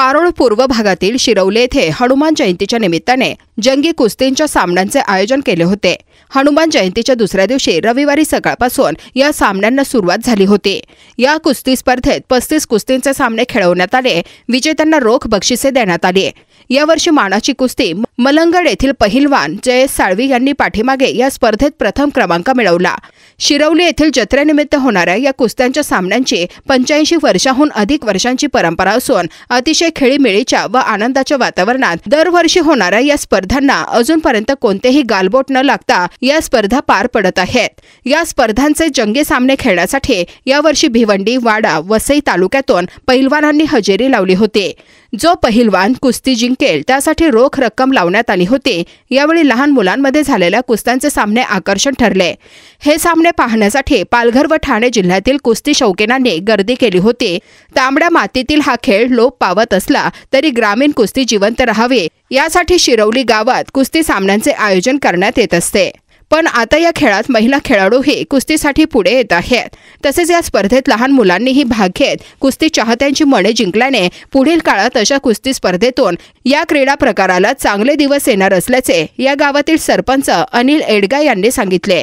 पारोळ पूर्व भागातील शिरवली येथे हनुमान जयंतीच्या निमित्ताने जंगी कुस्तींच्या सामन्यांचे आयोजन केले होते। हनुमान जयंतीच्या दुसऱ्या दिवशी रविवारी सकाळपासून या सामन्यांना सुरुवात झाली होती। या कुस्ती स्पर्धेत 35 कुस्तींचे सामने खेळवण्यात आले। विजेत्यांना रोख बक्षिसे देण्यात आली। यावर्षी मानाची कुस्ती मलंगड येथील पहिलवान जयेश साळवी यांनी पाठीमागे या स्पर्धेत प्रथम क्रमांक मिळवला। शिरवली येथील जत्रेनिमित्त होणाऱ्या या कुस्त्यांच्या सामन्यांची 85 वर्षांहून अधिक वर्षांची परंपरा असून अतिशय खेळीमेळीच्या व आनंदाच्या वातावरणात दरवर्षी होणाऱ्या या स्पर्धांना अजूनपर्यंत कोणतेही गालबोट न लागता या स्पर्धा पार पडत आहेत। या स्पर्धांचे जंगी सामने खेळण्यासाठी यावर्षी भिवंडी, वाडा, वसई तालुक्यातून पहिलवानांनी हजेरी लावली होती। जो पहिलवान कुस्ती जिंकेल त्यासाठी रोख रक्कम लावण्यात आली होती। यावेळी लहान मुलांमध्ये झालेल्या कुस्त्यांचे सामने आकर्षण ठरले। हे सामने पाहण्यासाठी पालघर व ठाणे जिल्ह्यातील कुस्ती शौकीनांनी गर्दी केली होती। तांबड्या मातीतील हा खेळ लोप पावत असला तरी ग्रामीण कुस्ती जिवंत राहावी यासाठी शिरवली गावात कुस्ती सामन्यांचे आयोजन करण्यात येत असते। पण आता या खेळात महिला खेळाडूही कुस्तीसाठी पुढे येत आहेत। तसेच या स्पर्धेत लहान मुलांनीही भाग घेत कुस्ती चाहत्यांची मने जिंकल्याने पुढील काळात अशा कुस्ती स्पर्धेतून या क्रीडा प्रकाराला चांगले दिवस येणार असल्याचे या गावातील सरपंच अनिल एडगा यांनी सांगितले।